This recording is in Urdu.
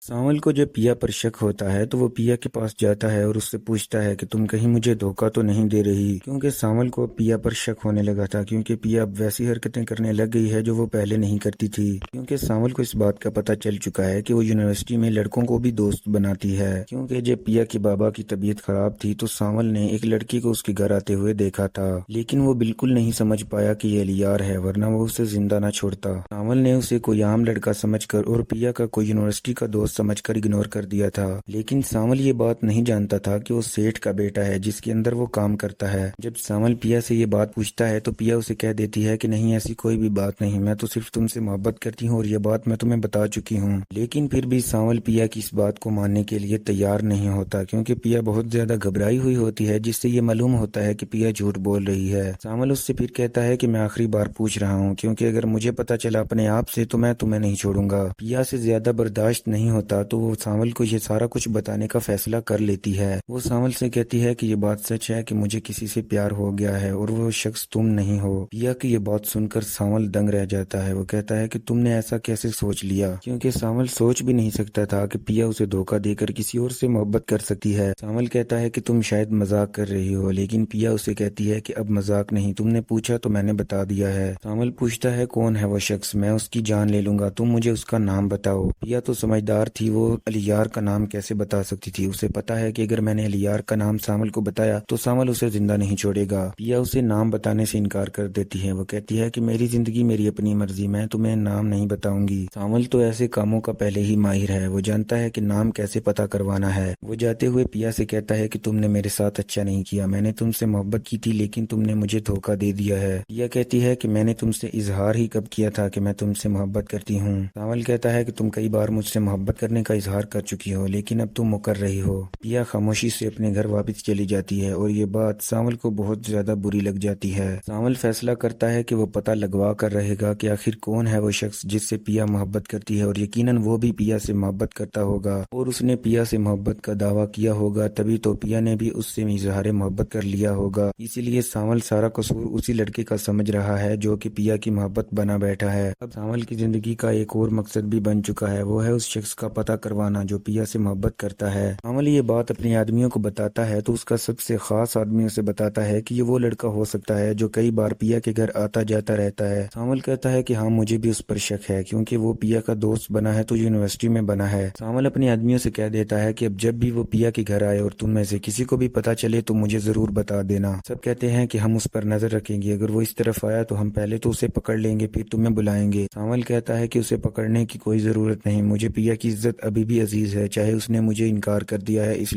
سانول کو جب پیا پر شک ہوتا ہے تو وہ پیا کے پاس جاتا ہے اور اس سے پوچھتا ہے کہ تم کہیں مجھے دھوکہ تو نہیں دے رہی، کیونکہ سانول کو پیا پر شک ہونے لگا تھا، کیونکہ پیا اب ویسی حرکتیں کرنے لگ گئی ہے جو وہ پہلے نہیں کرتی تھی، کیونکہ سانول کو اس بات کا پتہ چل چکا ہے کہ وہ یونیورسٹی میں لڑکوں کو بھی دوست بناتی ہے، کیونکہ جب پیا کے بابا کی طبیعت خراب تھی تو سانول نے ایک لڑکی کو اس کے گھر آتے ہوئے دیکھا تھا، لیکن وہ بالکل نہیں سمجھ پایا کہ یہ الیار ہے، ورنہ وہ اسے زندہ نہ چھوڑتا۔ سانول نے اسے کوئی عام لڑکا سمجھ کر اور پیا کا کوئی یونیورسٹی کا دوست سمجھ کر اگنور کر دیا تھا، لیکن سانول یہ بات نہیں جانتا تھا کہ وہ سیٹھ کا بیٹا ہے جس کے اندر وہ کام کرتا ہے۔ جب سانول پیا سے یہ بات پوچھتا ہے تو پیا اسے کہہ دیتی ہے کہ نہیں، ایسی کوئی بھی بات نہیں، میں تو صرف تم سے محبت کرتی ہوں اور یہ بات میں تمہیں بتا چکی ہوں، لیکن پھر بھی سانول پیا کی اس بات کو ماننے کے لیے تیار نہیں ہوتا، کیونکہ پیا بہت زیادہ گھبرائی ہوئی ہوتی ہے، جس سے یہ معلوم ہوتا ہے کہ پیا جھوٹ بول رہی ہے۔ سانول اس سے پھر کہتا ہے کہ میں آخری بار پوچھ رہا ہوں، کیونکہ اگر مجھے پتا چلا اپنے آپ سے تو میں تمہیں نہیں چھوڑوں گا۔ پیا سے زیادہ برداشت نہیں ہوتا تو وہ سانول کو یہ سارا کچھ بتانے کا فیصلہ کر لیتی ہے۔ وہ سانول سے کہتی ہے کہ یہ بات سچ ہے کہ مجھے کسی سے پیار ہو گیا ہے اور وہ شخص تم نہیں ہو۔ پیا کی یہ بات سن کر سانول دنگ رہ جاتا ہے، وہ کہتا ہے کہ تم نے ایسا کیسے سوچ لیا، کیونکہ سانول سوچ بھی نہیں سکتا تھا کہ پیا اسے دھوکہ دے کر کسی اور سے محبت کر سکتی ہے۔ سانول کہتا ہے کہ تم شاید مذاق کر رہی ہو، لیکن پیا اسے کہتی ہے کہ اب مذاق نہیں، تم نے پوچھا تو میں نے بتا دیا ہے۔ سانول پوچھتا ہے کون ہے وہ شخص، میں اس کی جان لے لوں گا، تم مجھے اس کا نام بتاؤ۔ پیا تو سمجھدار تھی، وہ الیار کا نام کیسے بتا سکتی تھی، اسے پتا ہے کہ اگر میں نے الیار کا نام سانول کو بتایا تو سانول اسے زندہ نہیں چھوڑے گا۔ پیا اسے نام بتانے سے انکار کر دیتی ہے، وہ کہتی ہے کہ میری زندگی میری اپنی مرضی، میں تمہیں نام نہیں بتاؤں گی۔ سانول تو ایسے کاموں کا پہلے ہی ماہر ہے، وہ جانتا ہے کہ نام کیسے پتا کروانا ہے۔ وہ جاتے ہوئے پیا سے کہتا ہے کہ تم نے میرے ساتھ اچھا نہیں کیا، میں نے تم سے محبت کی تھی لیکن تم نے مجھے دھوکہ دے دیا ہے۔ پیا کہتی ہے کہ میں نے تم سے اظہار ہی کب کیا تھا کہ میں تم سے محبت کرتی ہوں۔ سانول کہتا ہے کہ تم کئی بار مجھ سے محبت کرنے کا اظہار کر چکی ہو، لیکن اب تم مکر رہی ہو۔ پیا خاموشی سے اپنے گھر واپس چلی جاتی ہے اور یہ بات سانول کو بہت زیادہ بری لگ جاتی ہے۔ سانول فیصلہ کرتا ہے کہ وہ پتہ لگوا کر رہے گا کہ آخر کون ہے وہ شخص جس سے پیا محبت کرتی ہے، اور یقیناً وہ بھی پیا سے محبت کرتا ہوگا اور اس نے پیا سے محبت کا دعویٰ کیا ہوگا، تبھی تو پیا نے بھی اس سے اظہار محبت کر لیا ہوگا۔ اسی لیے سانول سارا قصور اسی لڑکے کا سمجھ رہا ہے جو کہ پیا کی محبت بنا بیٹھا ہے۔ اب سانول کی زندگی کا ایک اور مقصد بھی بن چکا ہے، وہ ہے اس شخص کا پتہ کروانا جو پیا سے محبت کرتا ہے۔ سانول یہ بات اپنے آدمیوں کو بتاتا ہے تو اس کا سب سے خاص آدمی اسے بتاتا ہے کہ یہ وہ لڑکا ہو سکتا ہے جو کئی بار پیا کے گھر آتا جاتا رہتا ہے۔ سانول کہتا ہے کہ ہاں، مجھے بھی اس پر شک ہے، کیونکہ وہ پیا کا دوست بنا ہے تو یونیورسٹی میں بنا ہے۔ سانول اپنے آدمیوں سے کہہ دیتا ہے کہ اب جب بھی وہ پیا کے گھر آئے اور تم میں سے کسی کو بھی پتا چلے تو مجھے ضرور بتا دینا۔ سب کہتے ہیں کہ ہم اس پر نظر رکھیں گے، اگر وہ اس طرف آیا تو ہم پہلے تو اسے پکڑ لیں گے، پھر تمہیں بلائیں گے۔ سانول کہتا ہے کہ اسے پکڑنے کی کوئی ضرورت نہیں، مجھے پیا کی عزت ابھی بھی عزیز ہے، چاہے اس نے مجھے انکار کر دیا ہے، اس